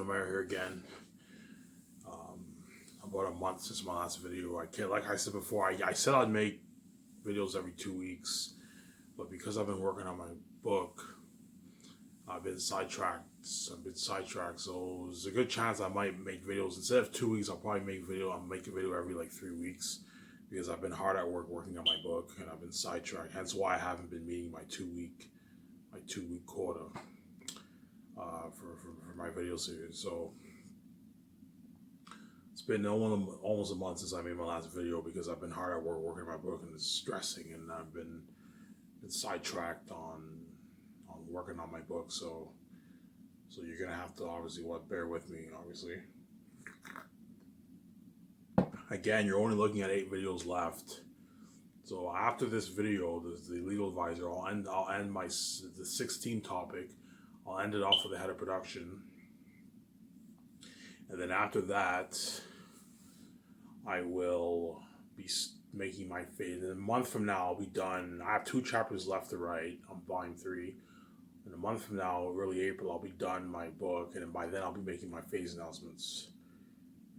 Mayor here again. About a month since my last video. Like I said before, I said I'd make videos every 2 weeks, but because I've been working on my book, I've been sidetracked. So there's a good chance I might make videos instead of 2 weeks. I'll make a video every like 3 weeks because I've been hard at work working on my book and I've been sidetracked. Hence why I haven't been meeting my 2 week quota for my video series. So it's been almost a month since I made my last video because I've been hard at work working on my book and it's stressing, and I've been sidetracked on working on my book. So you're gonna have to obviously bear with me. Obviously, again, you're only looking at 8 videos left. So after this video, the legal advisor, I'll end the 16 topic. I'll end it off with the head of production, and then after that, I will be making my fade. In a month from now, I'll be done. I have 2 chapters left to write on volume 3. In a month from now, early April, I'll be done my book, and by then I'll be making my phase announcements.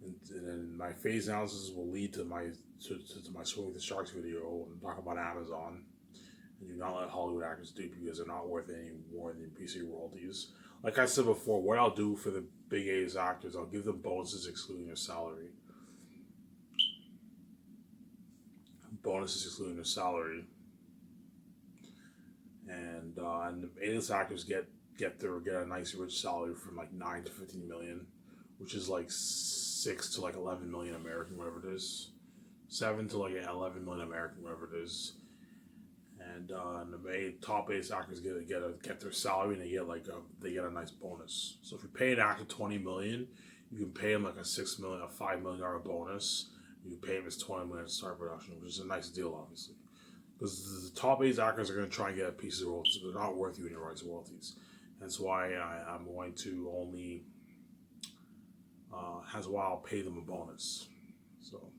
And then my phase analysis will lead to my Swimming with the Sharks video and talk about Amazon. And do not let Hollywood actors dupe you because they're not worth any more than PC royalties. Like I said before, what I'll do for the big A's actors, I'll give them bonuses excluding their salary. And the A-list actors get a nice rich salary from like 9 to 15 million, which is like 6 to like 11 million American, whatever it is, 7 to like 11 million American, whatever it is. And the top A-list actors get their salary, and they get a nice bonus. So if you pay an actor 20 million, you can pay him like a $5 million bonus. You pay him his 20 million to start production, which is a nice deal, obviously. Because the top 8 actors are going to try and get a piece of royalties, but they're not worth you any rights royalties. That's why I'm going to only. That's why I'll pay them a bonus. So,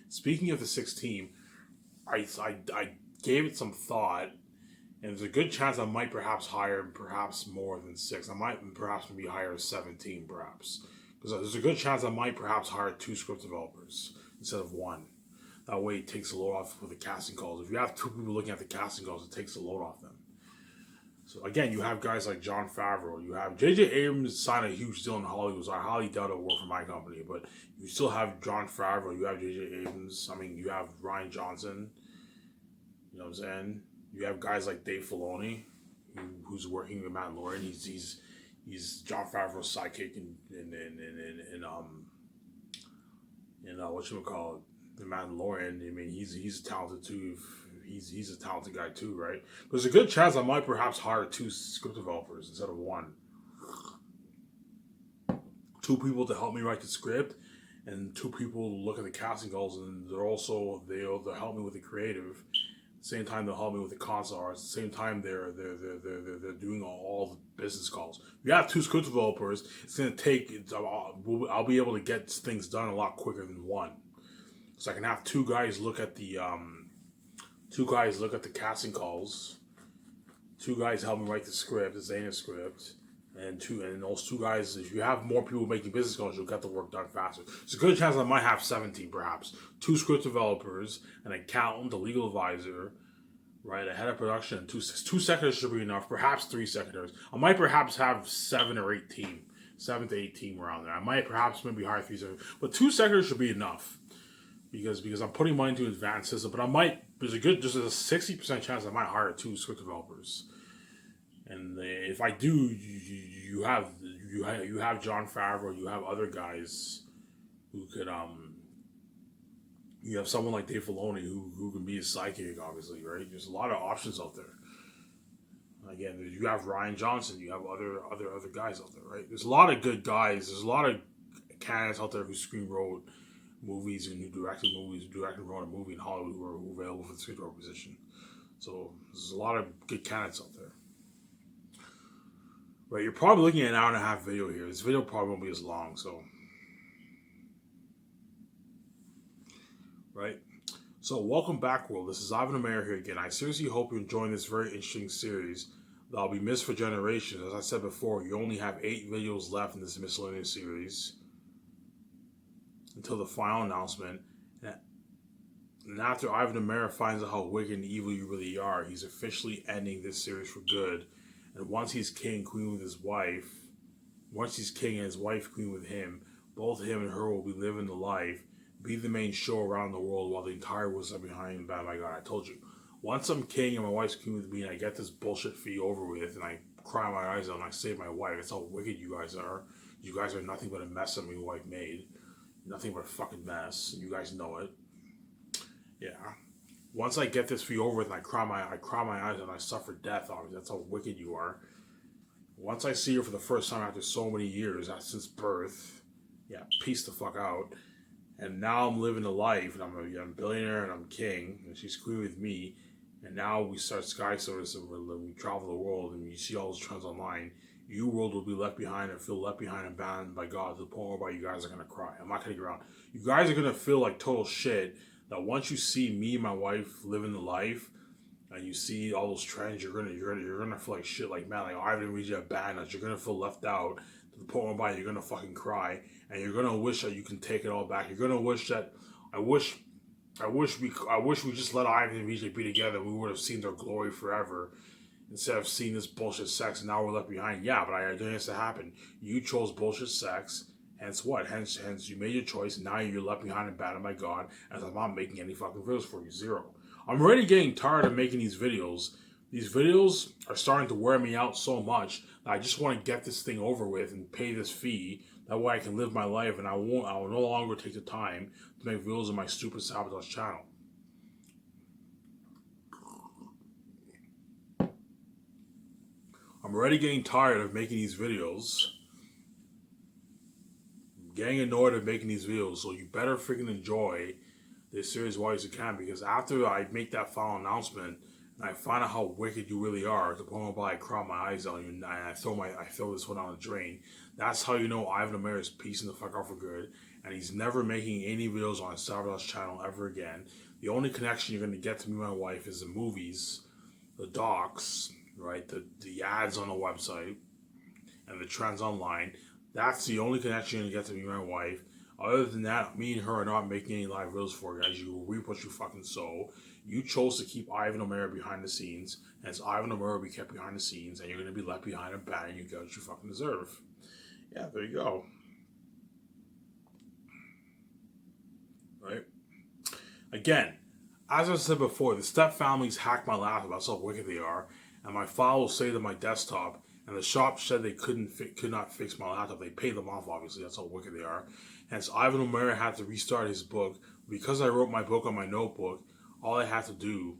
speaking of the 16, I gave it some thought, and there's a good chance I might perhaps hire perhaps more than 6. I might perhaps maybe hire 17, perhaps. Because there's a good chance I might perhaps hire 2 script developers instead of 1. That way it takes a load off with the casting calls. If you have 2 people looking at the casting calls, it takes a load off them. So again, you have guys like Jon Favreau. You have J.J. Abrams signed a huge deal in Hollywood, so I highly doubt it'll work for my company. But you still have Jon Favreau. You have J.J. Abrams. I mean, you have Rian Johnson. You know what I'm saying? You have guys like Dave Filoni, who's working with Mandalorian. He's Jon Favreau's sidekick in whatchamacallit, The Mandalorian. I mean, he's talented too. He's a talented guy too, right? There's a good chance I might perhaps hire 2 script developers instead of 1. 2 people to help me write the script, and 2 people to look at the casting calls, and they'll help me with the creative. At the same time, they'll help me with the concept art. At the same time, they're doing all the business calls. If you have 2 script developers, it's gonna take. I'll be able to get things done a lot quicker than 1. So I can have 2 guys look at the casting calls. 2 guys help me write the script, the Zana script, and those 2 guys. If you have more people making business calls, you'll get the work done faster. There's a good chance I might have 17, perhaps 2 script developers, an accountant, a legal advisor, right, a head of production, 2 secretaries should be enough. Perhaps 3 secretaries. I might perhaps have 7 or 8 team, 7 to 8 team around there. I might perhaps maybe hire 3 secretaries, but 2 secretaries should be enough. Because I'm putting money into an advanced system, but there's a 60% chance I might hire 2 script developers. And if I do, you have Jon Favreau, you have other guys who could you have someone like Dave Filoni who can be a sidekick, obviously, right? There's a lot of options out there. Again, you have Rian Johnson, you have other guys out there, right? There's a lot of good guys. There's a lot of candidates out there who wrote movies and who directed movies, who wrote a movie in Hollywood who are available for the script position. So there's a lot of good candidates out there. Right, you're probably looking at an hour and a half video here. This video probably won't be as long, so. Right? So welcome back, world. This is Ivan the Mayor here again. I seriously hope you're enjoying this very interesting series that'll be missed for generations. As I said before, you only have 8 videos left in this Miscellaneous series until the final announcement. And after Ivan the Mayor finds out how wicked and evil you really are, he's officially ending this series for good. And once he's king, queen with his wife, once he's king and his wife queen with him, both him and her will be living the life, be the main show around the world while the entire world's left behind. Bad, my God, I told you. Once I'm king and my wife's queen with me and I get this bullshit fee over with and I cry my eyes out and I save my wife, that's how wicked you guys are. You guys are nothing but a mess that my wife made. Nothing but a fucking mess. You guys know it. Yeah. Once I get this fee over with and I cry my eyes and I suffer death, obviously, that's how wicked you are. Once I see her for the first time after so many years, since birth, yeah, peace the fuck out. And now I'm living a life, and I'm a billionaire, and I'm king, and she's queen with me. And now we start sky service, and we travel the world, and you see all those trends online. Your world will be left behind and feel left behind and abandoned by God to the point where you guys are gonna cry. I'm not kidding around. You guys are gonna feel like total shit. That once you see me and my wife living the life, and you see all those trends, you're gonna feel like shit. Like, man, like, I haven't reached abandoned us. You're gonna feel left out to the point where you're gonna fucking cry, and you're gonna wish that you can take it all back. You're gonna wish that I wish we just let Ivan and VJ be together. We would have seen their glory forever instead of seeing this bullshit sex. And now we're left behind. Yeah, but I didn't have to happen. You chose bullshit sex. Hence what? Hence you made your choice. Now you're left behind and abandoned by God. As I'm not making any fucking videos for you. Zero. I'm already getting tired of making these videos. These videos are starting to wear me out so much that I just want to get this thing over with and pay this fee. That way I can live my life and I will no longer take the time to make videos on my stupid sabotage channel. I'm already getting tired of making these videos. Getting annoyed at making these videos, so you better freaking enjoy this series while you can, because after I make that final announcement and I find out how wicked you really are, to the point where I cry my eyes out and I throw this one down the drain. That's how you know Ivan the Mayor is piecing the fuck out for good, and he's never making any videos on his Sabotage channel ever again. The only connection you're gonna get to me and my wife is the movies, the docs, right, the ads on the website, and the trends online. That's the only connection you're gonna get to me and my wife. Other than that, me and her are not making any live videos for you guys. You will reap what you fucking sow. You chose to keep Ivan O'Mara behind the scenes, and it's Ivan O'Mara will be kept behind the scenes, and you're gonna be left behind and bad, and you get what you fucking deserve. Yeah, there you go. Right? Again, as I said before, the step families hacked my laptop. That's how wicked they are, and my file will save to my desktop. And the shop said they could not fix my laptop. They paid them off, obviously. That's how wicked they are. Hence, Ivan O'Mara had to restart his book. Because I wrote my book on my notebook, all I had to do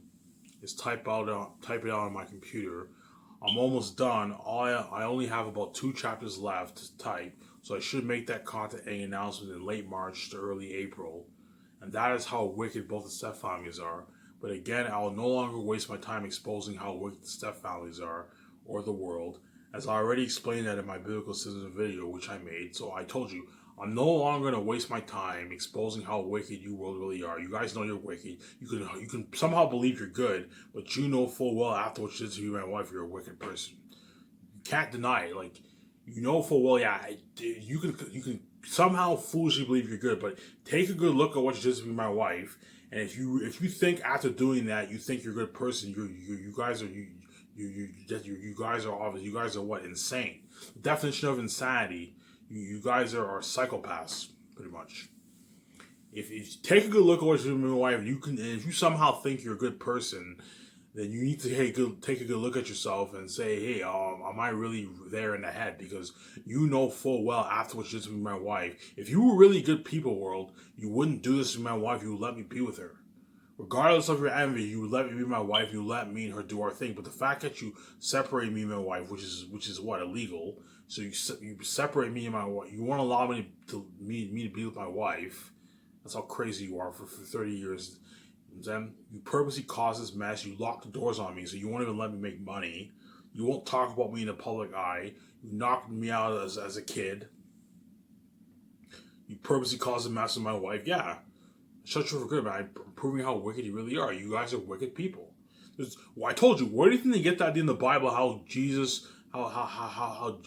is type it out on my computer. I'm almost done. I only have about 2 chapters left to type, so I should make that content announcement in late March to early April. And that is how wicked both the step families are. But again, I will no longer waste my time exposing how wicked the step families are, or the world, as I already explained that in my biblical citizen video, which I made. So I told you, I'm no longer going to waste my time exposing how wicked you world really are. You guys know you're wicked. You can somehow believe you're good, but you know full well after what you did to me and my wife, you're a wicked person. You can't deny it. Like, you know full well, yeah, you can somehow foolishly believe you're good, but take a good look at what you did to me and my wife. And if you think after doing that you think you're a good person, you guys are you guys are obviously, you guys are what, insane. The definition of insanity, you guys are psychopaths, pretty much. If you take a good look at what you're doing with my wife, if you somehow think you're a good person, then you need to take a good look at yourself and say, hey, am I really there in the head? Because you know full well after what you did to my wife, if you were really good people, world, you wouldn't do this to my wife. You would let me be with her. Regardless of your envy, you let me be my wife. You let me and her do our thing. But the fact that you separate me and my wife, which is what, illegal. So you separate me and my wife. You won't allow me to be with my wife. That's how crazy you are for 30 years. Then you purposely cause this mess. You lock the doors on me, so you won't even let me make money. You won't talk about me in the public eye. You knocked me out as a kid. You purposely caused a mess with my wife. Yeah. Shut you for good, man. I'm proving how wicked you really are. You guys are wicked people. Well, I told you. Where do you think they get that idea in the Bible? How Jesus, how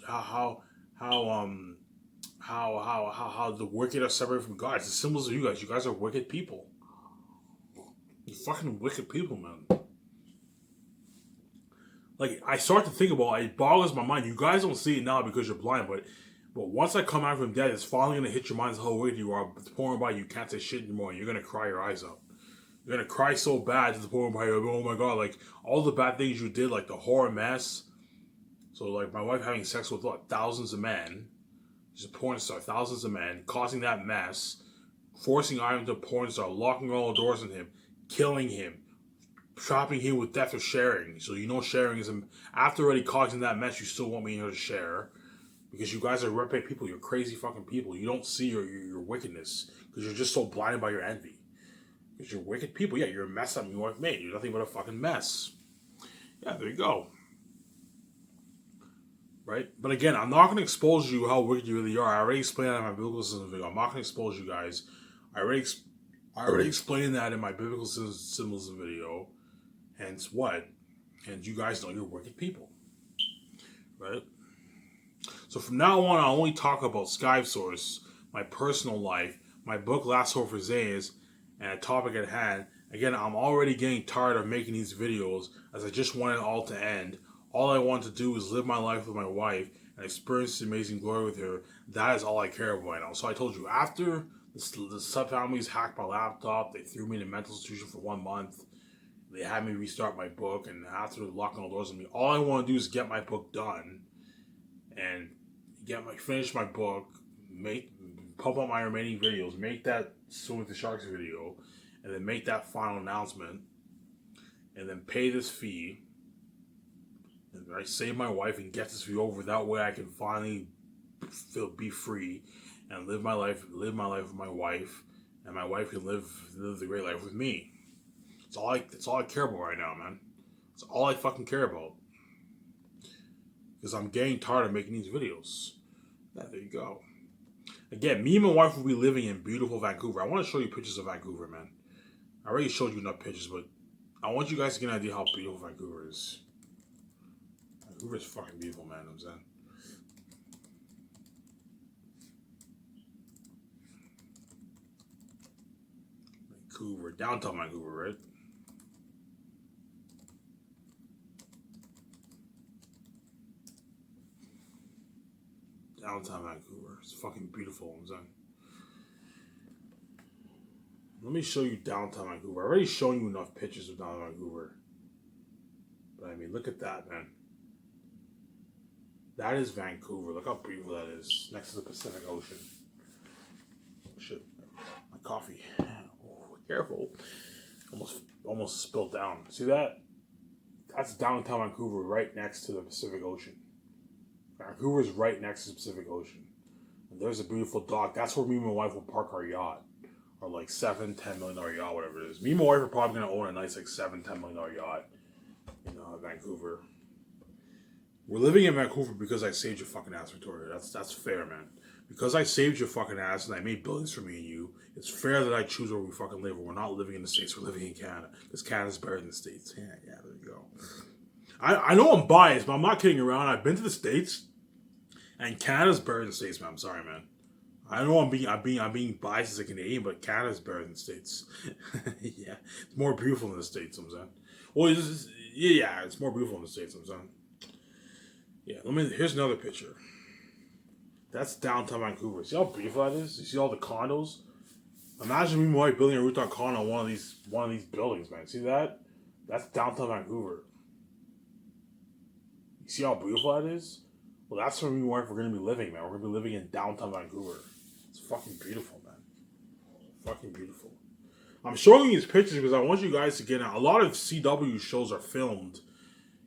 the wicked are separated from God? It's the symbols of you guys. You guys are wicked people. You're fucking wicked people, man. Like, I start to think about it boggles my mind. You guys don't see it now because you're blind, but once I come out from death, it's finally gonna hit your mind how wicked you are. To the point where you can't say shit anymore. And you're gonna cry your eyes out. You're gonna cry so bad to the point where you're, oh my god, like all the bad things you did, like the horror mess. So like my wife having sex with what, thousands of men. She's a porn star, thousands of men, causing that mess, forcing Ivan to a porn star, locking all the doors on him, killing him, trapping him with death or sharing. So you know sharing is after already causing that mess, you still want me here to share. Because you guys are reprobate people, you're crazy fucking people. You don't see your wickedness. Because you're just so blinded by your envy. Because you're wicked people. Yeah, you're a mess up your wife made. You're nothing but a fucking mess. Yeah, there you go. Right? But again, I'm not going to expose you how wicked you really are. I already explained that in my biblical symbols video. I'm not going to expose you guys. I already explained that in my biblical symbols video. Hence what? And you guys know you're wicked people. Right? So from now on, I'll only talk about Skype Source, my personal life, my book Last Hope for Zayas, and a topic at hand. Again, I'm already getting tired of making these videos as I just want it all to end. All I want to do is live my life with my wife and experience the amazing glory with her. That is all I care about right now. So I told you, after the subfamilies hacked my laptop, they threw me in a mental institution for 1 month. They had me restart my book, and after locking all doors on me, all I want to do is get my book done and finish my book, pump out my remaining videos, make that Swim with the Sharks video, and then make that final announcement, and then pay this fee, and I save my wife and get this fee over. That way I can finally be free and live my life with my wife, and my wife can live the great life with me. It's all I care about right now, man. It's all I fucking care about. Because I'm getting tired of making these videos. Yeah, there you go. Again, me and my wife will be living in beautiful Vancouver. I want to show you pictures of Vancouver, man. I already showed you enough pictures, but I want you guys to get an idea how beautiful Vancouver is. Vancouver is fucking beautiful, man. I'm saying. Vancouver, downtown Vancouver, right? Downtown Vancouver. It's fucking beautiful, I'm saying. Let me show you downtown Vancouver. I've already shown you enough pictures of downtown Vancouver. But I mean, look at that, man. That is Vancouver. Look how beautiful that is. Next to the Pacific Ocean. Shit. My coffee. Oh, careful. Almost spilled down. See that? That's downtown Vancouver right next to the Pacific Ocean. Vancouver is right next to the Pacific Ocean. And there's a beautiful dock. That's where me and my wife will park our yacht. Or like $7-10 million yacht, whatever it is. Me and my wife are probably going to own a nice like $7-10 million yacht in Vancouver. We're living in Vancouver because I saved your fucking ass, Victoria. That's fair, man. Because I saved your fucking ass and I made billions for me and you, it's fair that I choose where we fucking live. We're not living in the States, we're living in Canada. Because Canada's better than the States. Yeah, there you go. I know I'm biased, but I'm not kidding around. I've been to the States, and Canada's better than the States, man. I'm sorry, man. I know I'm being biased as a Canadian, but Canada's better than the States. Yeah, it's more beautiful than the States. I'm saying. Well, it's more beautiful than the States. I'm saying. Yeah, here's another picture. That's downtown Vancouver. See how beautiful that is? You see all the condos? Imagine me and my wife building a rooftop condo on one of these buildings, man. See that? That's downtown Vancouver. You see how beautiful that is? Well, that's where me and my wife are going to be living, man. We're going to be living in downtown Vancouver. It's fucking beautiful, man. Fucking beautiful. I'm showing you these pictures because I want you guys to get a lot of CW shows are filmed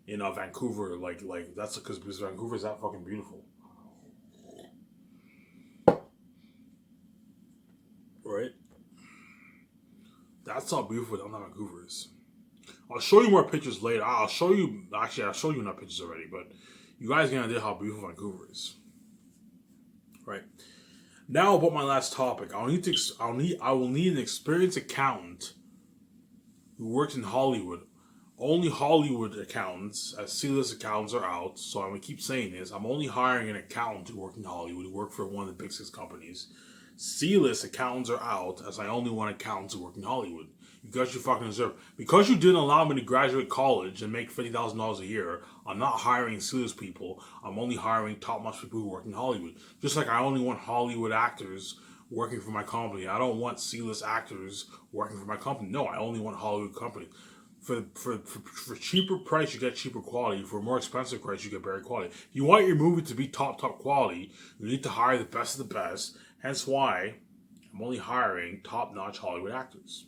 in Vancouver. Like that's because Vancouver is that fucking beautiful. Right? That's how beautiful downtown Vancouver is. I'll show you more pictures later. I'll show you enough pictures already, but you guys get an idea how beautiful Vancouver is. Right. Now about my last topic. I will need an experienced accountant who works in Hollywood only Hollywood accountants, as C-list accountants, are out. So I'm going to keep saying this. I'm only hiring an accountant to work in Hollywood, to work for one of the big 6 companies. C-list accountants are out, as I only want accountants to work in Hollywood. You got your fucking deserve. Because you didn't allow me to graduate college and make $50,000 a year, I'm not hiring C-list people. I'm only hiring top-notch people who work in Hollywood. Just like I only want Hollywood actors working for my company. I don't want C-list actors working for my company. No, I only want Hollywood companies. For cheaper price, you get cheaper quality. For more expensive price, you get better quality. If you want your movie to be top quality, you need to hire the best of the best. Hence why I'm only hiring top-notch Hollywood actors.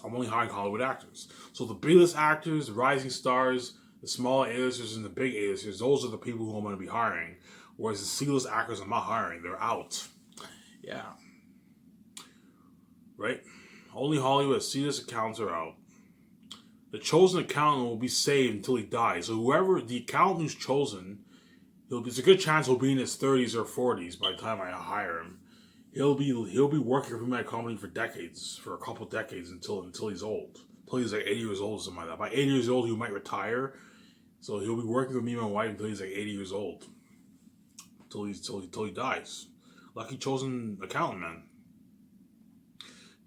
I'm only hiring Hollywood actors. So the B-list actors, the rising stars, the small A-listers, and the big A-listers, those are the people who I'm going to be hiring. Whereas the C-list actors I'm not hiring. They're out. Yeah. Right? Only Hollywood C-list accounts are out. The chosen accountant will be saved until he dies. So whoever, the accountant who's chosen, there's a good chance he'll be in his 30s or 40s by the time I hire him. He'll be working for my company for decades, for a couple decades until he's old. Until he's like 80 years old or something like that. By 80 years old, he might retire. So he'll be working with me and my wife until he's like 80 years old. Until he dies. Lucky chosen accountant, man.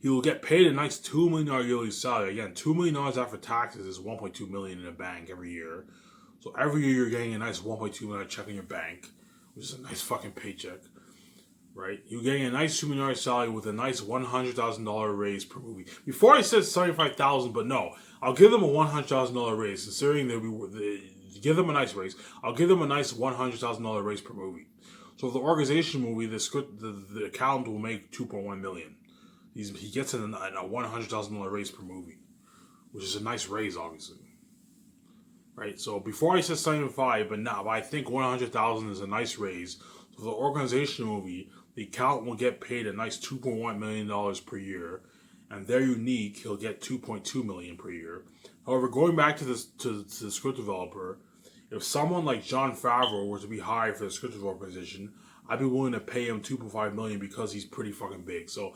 He will get paid a nice $2 million yearly salary. Again, $2 million after taxes is $1.2 million in a bank every year. So every year you're getting a nice $1.2 million check in your bank, which is a nice fucking paycheck, right? You're getting a nice $2 million salary with a nice $100,000 raise per movie. Before I said $75,000, but no, I'll give them a $100,000 raise, considering give them a nice raise. I'll give them a nice $100,000 raise per movie. So the organization movie, the accountant will make $2.1 million. He gets a $100,000 raise per movie, which is a nice raise, obviously. Right? So before I said 75, but now I think 100,000 is a nice raise. So the organization movie, the accountant will get paid a nice $2.1 million per year, and they're unique. He'll get $2.2 million per year. However, going back to the script developer, if someone like Jon Favreau were to be hired for the script developer position, I'd be willing to pay him $2.5 million because he's pretty fucking big. So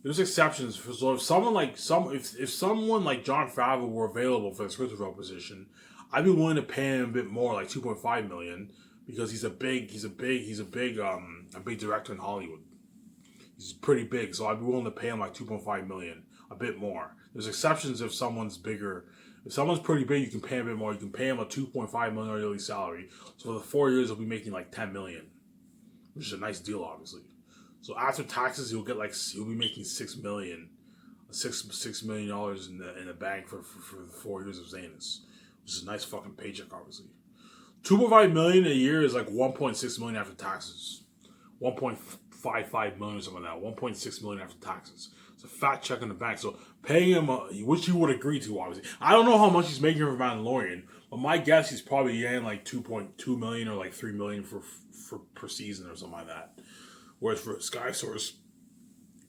there's exceptions. So if someone like Jon Favreau were available for the script developer position, I'd be willing to pay him a bit more, like $2.5 million, because he's a big director in Hollywood. He's pretty big, so I'd be willing to pay him like $2.5 million, a bit more. There's exceptions if someone's bigger. If someone's pretty big, you can pay him a bit more. You can pay him a $2.5 million yearly salary. So for the 4 years, he'll be making like $10 million, which is a nice deal, obviously. So after taxes, he'll be making $6 million in the bank for the 4 years of Zanus, which is a nice fucking paycheck, obviously. $2.5 million a year is like $1.6 million after taxes. $1.55 million or something like that. $1.6 million after taxes. It's a fat check in the bank. So paying him, which you would agree to, obviously. I don't know how much he's making for Mandalorian, but my guess he's probably getting like $2.2 million or like $3 million for per season or something like that. Whereas for Sky Source,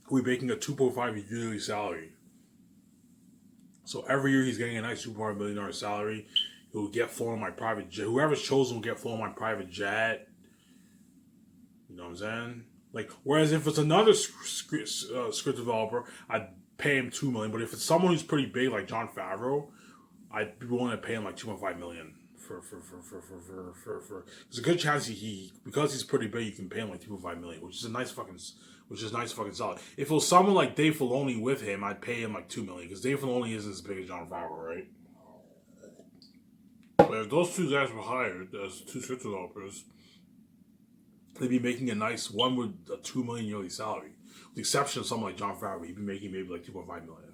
we're making a $2.5 yearly salary. So every year he's getting a nice $2.5 million salary. He'll get flown on my private jet. Whoever's chosen will get flown on my private jet. You know what I'm saying? Like, whereas if it's another script developer, I'd pay him $2 million. But if it's someone who's pretty big, like Jon Favreau, I'd be willing to pay him like $2.5 million for. There's a good chance because he's pretty big, you can pay him like $2.5 million, which is nice fucking solid. If it was someone like Dave Filoni with him, I'd pay him like $2 million, because Dave Filoni isn't as big as Jon Favreau, right? But if those two guys were hired as two script developers, they'd be making a nice one with a $2 million yearly salary. With the exception of someone like Jon Favreau, he'd be making maybe like $2.5 million.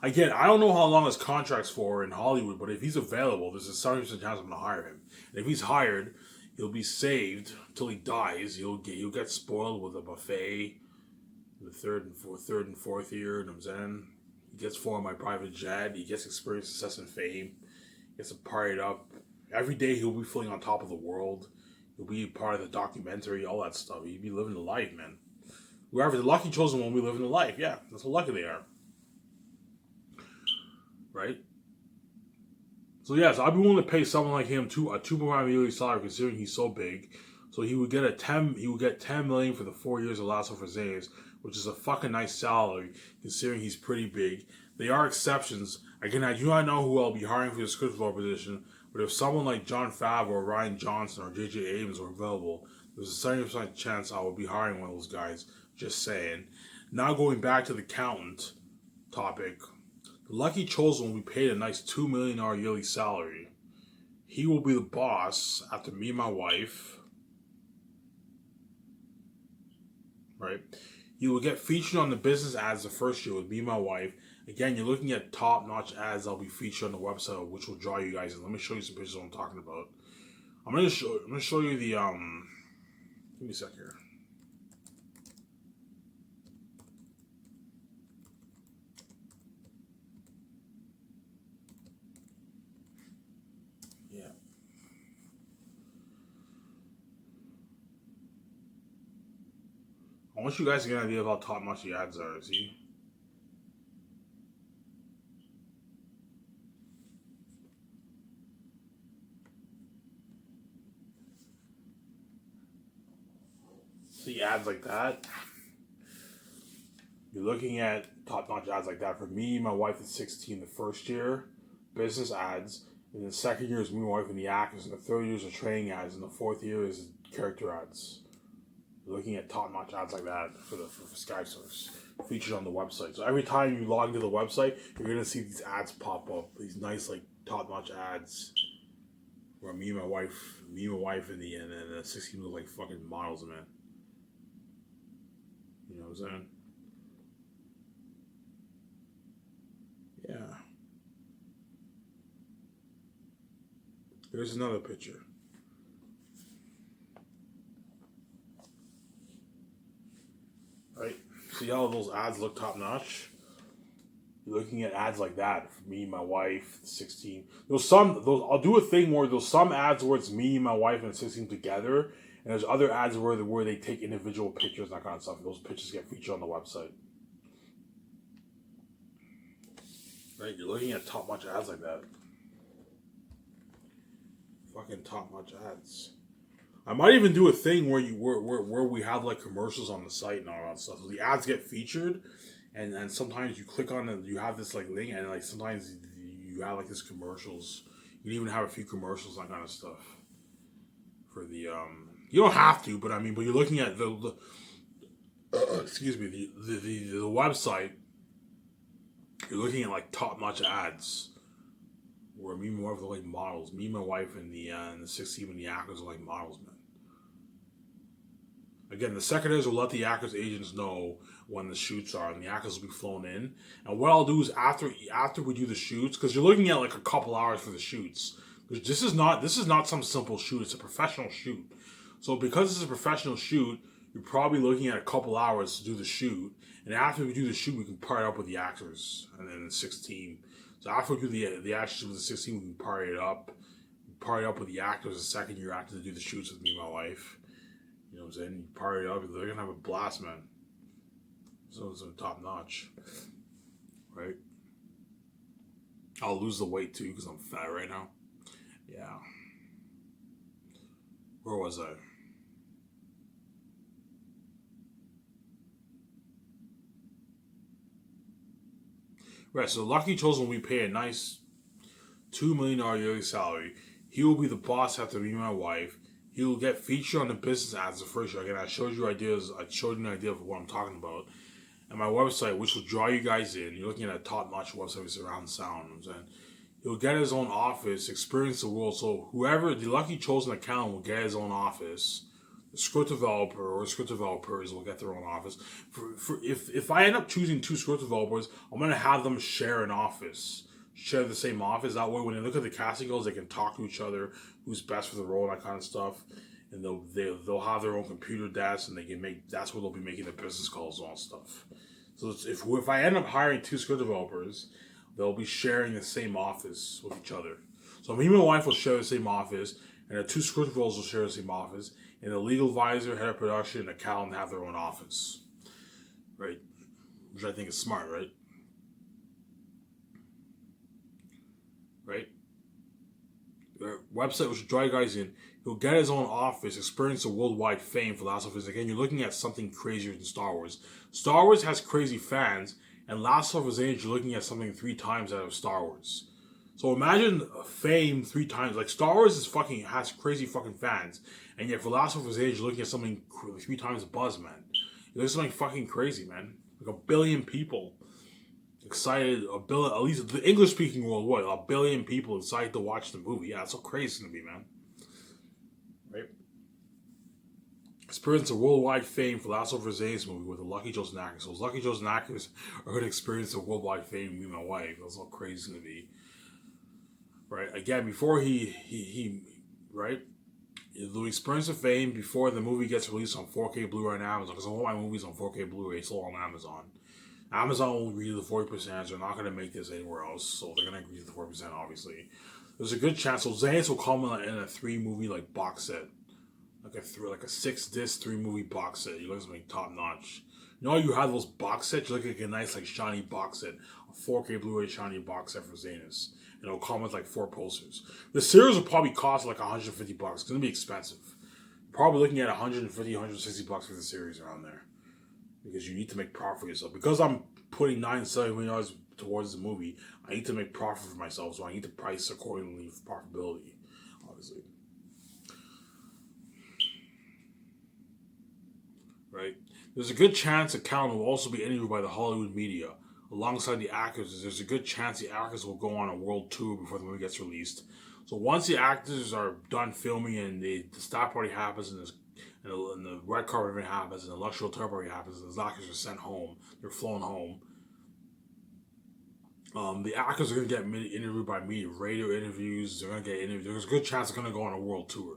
Again, I don't know how long his contract's for in Hollywood, but if he's available, there's a 70% chance I'm going to hire him. And if he's hired, he'll be saved until he dies. He'll get spoiled with a buffet in the third and fourth year. You know what I'm saying? He gets flown on my private jet. He gets experience, success, and fame. He gets to party it up. Every day he'll be feeling on top of the world. He'll be part of the documentary, all that stuff. He'll be living the life, man. Whoever the lucky chosen one will be living the life. Yeah, that's how lucky they are. Right? So yes, I'd be willing to pay someone like him a $2.5 yearly salary, considering he's so big. So he would get $10 million for the 4 years of Lasso for Zanus, which is a fucking nice salary, considering he's pretty big. There are exceptions. Again, I do not know who I'll be hiring for the script developer position, but if someone like John Favreau or Ryan Johnson or J.J. Abrams are available, there's a 70% chance I will be hiring one of those guys. Just saying. Now going back to the accountant topic, the lucky chosen will be paid a nice $2 million yearly salary. He will be the boss after me and my wife. Right? He will get featured on the business ads the first year with me and my wife. Again, you're looking at top-notch ads that'll be featured on the website, which will draw you guys in. Let me show you some pictures of what I'm talking about. I'm gonna show you the Give me a sec here. Yeah. I want you guys to get an idea of how top-notch the ads are. See. See ads like that. You're looking at top-notch ads like that. For me, my wife is 16 the first year, business ads. And the second year is me, my wife, and the actors. And the third year is the training ads. And the fourth year is character ads. You're looking at top-notch ads like that for Sky Source featured on the website. So every time you log into the website, you're gonna see these ads pop up. These nice like top-notch ads. Where me and my wife, and the 16 look like fucking models, man. You know what I'm saying? Yeah. Here's another picture. Right? See how those ads look top notch? You're looking at ads like that for me, my wife, 16. I'll do a thing where there's some ads where it's me, my wife, and 16 together, and there's other ads where they take individual pictures and that kind of stuff. And those pictures get featured on the website. Right? You're looking at top-notch ads like that. Fucking top-notch ads. I might even do a thing where we have like commercials on the site and all that stuff. So the ads get featured, and sometimes you click on it, you have this like link, and like sometimes you have like this commercials. You can even have a few commercials, that kind of stuff. For the you don't have to, but but you're looking at the excuse me, the website. You're looking at like top-notch ads. Where me and my wife are like models. Me and my wife and the 16 and the actors are like models, man. Again, the secretaries will let the actors' agents know when the shoots are, and the actors will be flown in. And what I'll do is after we do the shoots, because you're looking at like a couple hours for the shoots. This is not some simple shoot. It's a professional shoot. So because it's a professional shoot, you're probably looking at a couple hours to do the shoot. And after we do the shoot, we can part up with the actors and then the 16. So after we do the actors with the 16, we can party it up. Party up with the actors the second year after to do the shoots with me and my wife. You know what I'm saying? You party it up, they're gonna have a blast, man. So it's top notch. Right? I'll lose the weight too because I'm fat right now. Yeah. Where was I? Right, so Lucky Chosen will be paid a nice $2 million yearly salary. He will be the boss after me and my wife. He will get featured on the business ads the first year. Again, I showed you an idea of what I'm talking about. And my website, which will draw you guys in. You're looking at a top-notch website with surround sound. You know what I'm saying? He'll get his own office, experience the world. So whoever, the Lucky Chosen account will get his own office. The script developer or script developers will get their own office. If I end up choosing two script developers, I'm going to have them share an office. Share the same office. That way when they look at the casting calls, they can talk to each other, who's best for the role, and that kind of stuff. And they'll have their own computer desk, and they can that's where they'll be making the business calls and all stuff. So if I end up hiring two script developers, they'll be sharing the same office with each other. So me and my wife will share the same office, and the two script developers will share the same office, and the legal advisor, head of production, and accountant have their own office. Right? Which I think is smart, right? Right? Their website, which will draw you guys in, he'll get his own office, experience the worldwide fame for Last of Us. Again, you're looking at something crazier than Star Wars. Star Wars has crazy fans, and Last of Us Age, you're looking at something 3 times out of Star Wars. So imagine fame 3 times. Like Star Wars has crazy fucking fans, and yet for Last of Us Age, you're looking at something 3 times buzz, man. There's something fucking crazy, man. Like 1 billion people excited. At least the English speaking world, what 1 billion people excited to watch the movie. Yeah, that's so crazy it's gonna be, man. Right? Experience a worldwide fame for Last of Us Age movie with the Lucky Chosen actors. So those Lucky Chosen actors are gonna experience a worldwide fame. Me and my wife. That's how crazy it's gonna be. Right? Again, before he right? The experience of fame before the movie gets released on 4K Blu-ray on Amazon, because all my movies on 4K Blu-ray sold on Amazon. Amazon will agree to the 40%. They're not going to make this anywhere else, so they're going to agree to the 40%. Obviously, there's a good chance. So Xanax will come in a 3-movie like box set, like a 6-disc 3-movie box set. You look at something top notch. You know, you have those box sets. You look like a nice like shiny box set, a 4K Blu-ray shiny box set for Xanax. And it'll come with like 4 posters. The series will probably cost like $150. It's gonna be expensive. Probably looking at $150, $160 for the series around there. Because you need to make profit for yourself. Because I'm putting $9.7 million towards the movie, I need to make profit for myself, so I need to price accordingly for profitability, obviously. Right? There's a good chance that Callan will also be interviewed by the Hollywood media. Alongside the actors, there's a good chance the actors will go on a world tour before the movie gets released. So once the actors are done filming and the staff party happens and the red carpet event happens and the luxury tour party happens and the actors are sent home, they're flown home. The actors are going to get interviewed by media, radio interviews. They're going to get interviewed. There's a good chance they're going to go on a world tour.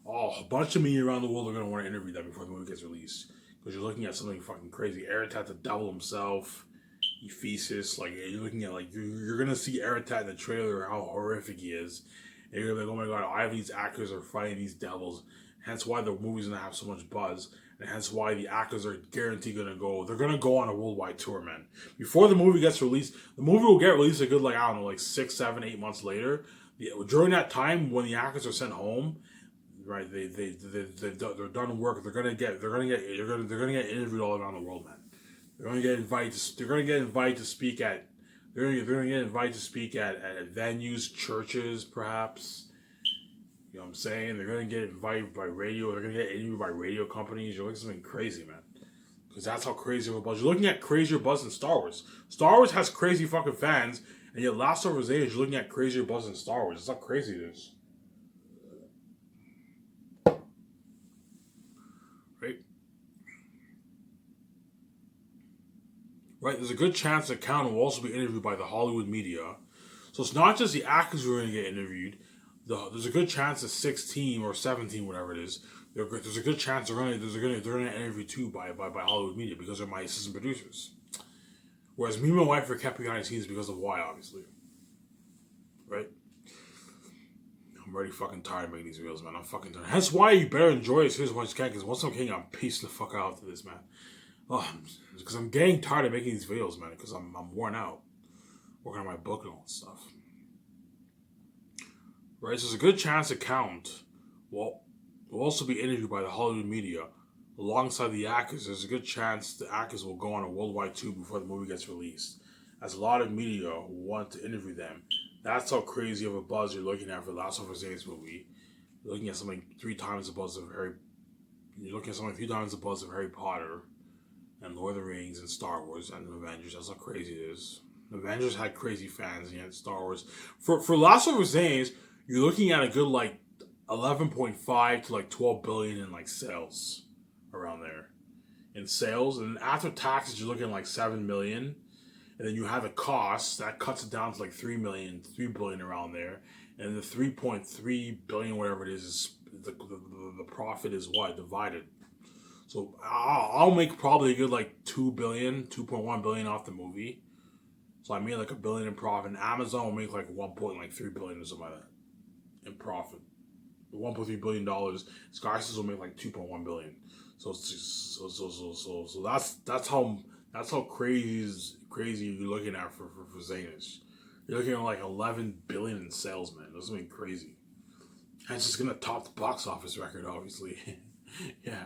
A bunch of media around the world are going to want to interview them before the movie gets released. Because you're looking at something fucking crazy. Eritat, the devil himself. Ephesus, like you're looking at like you're gonna see Eritat in the trailer how horrific he is, and you're like, oh my god, all of these actors are fighting these devils. Hence why the movie's gonna have so much buzz, and hence why the actors are guaranteed gonna go. They're gonna go on a worldwide tour, man. Before the movie gets released, the movie will get released a good like I don't know, like 6, 7, 8 months later. During that time when the actors are sent home, right? They're done work. They're gonna get interviewed all around the world, man. They're going to get invited. They're going to get invited to speak at. They're going to get invited to speak at venues, churches, perhaps. You know what I'm saying? They're going to get invited by radio. They're going to get interviewed by radio companies. You're looking at something crazy, man. Because that's how crazy of a buzz. You're looking at crazier buzz than Star Wars. Star Wars has crazy fucking fans, and yet Last of Us Age, you're looking at crazier buzz than Star Wars. That's how crazy it is. Right, there's a good chance that Callan will also be interviewed by the Hollywood media. So it's not just the actors who are going to get interviewed. There's a good chance that 16 or 17, whatever it is, there's a good chance they're going to interview too by Hollywood media because they're my assistant producers. Whereas me and my wife are kept behind the scenes because of why, obviously. Right? I'm already fucking tired of making these videos, man. I'm fucking tired. Hence why you better enjoy this as much as you can, because once I'm king, I'm piecing the fuck out after this, man. Oh, because I'm getting tired of making these videos, man. Because I'm worn out working on my book and all that stuff. Right, so there's a good chance that Count will also be interviewed by the Hollywood media alongside the actors. There's a good chance the actors will go on a worldwide tour before the movie gets released, as a lot of media want to interview them. That's how crazy of a buzz you're looking at for the Last of Us movie. You're looking at something 3 times the buzz of Harry. You're looking at something 3 times the buzz of Harry Potter and Lord of the Rings and Star Wars and Avengers. That's how crazy it is. Avengers had crazy fans, and yet Star Wars. For Last of Us, you're looking at a good like 11.5 to like 12 billion in like sales around there. In sales, and after taxes, you're looking at like 7 million. And then you have the costs that cuts it down to like 3 billion around there. And the 3.3 billion, whatever it is the profit is what divided. So I'll make probably a good like 2 billion, 2.1 billion off the movie. So I made like $1 billion in profit. And Amazon will make like 1.3 billion or something like that in profit. $1.3 billion. Skysys will make like 2.1 billion. So that's how crazy you're looking at for Xanax. You're looking at like 11 billion in sales, man. That's something crazy. And it's just gonna top the box office record, obviously. Yeah.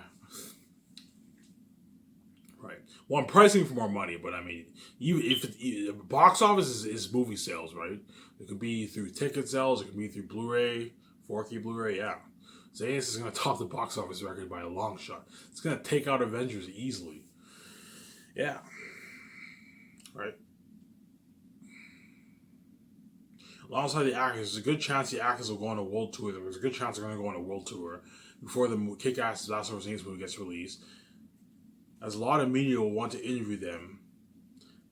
Right. Well, I'm pricing for more money, but I mean, if box office is movie sales, right? It could be through ticket sales, it could be through Blu-ray, 4K Blu-ray. Yeah, Zanus is going to top the box office record by a long shot. It's going to take out Avengers easily. Yeah, right. Alongside the actors, there's a good chance the actors will go on a world tour. There's a good chance they're going to go on a world tour before the Kick-Ass Last of Us movie gets released. As a lot of media will want to interview them.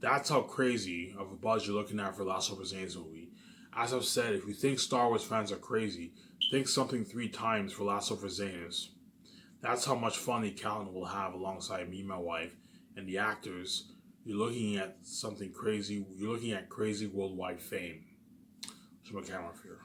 That's how crazy of a buzz you're looking at for Last of Us movie. As I've said, if you think Star Wars fans are crazy, think something 3 times for Last of Us. That's how much fun the accountant will have alongside me, my wife, and the actors. You're looking at something crazy. You're looking at crazy worldwide fame. That's my camera here.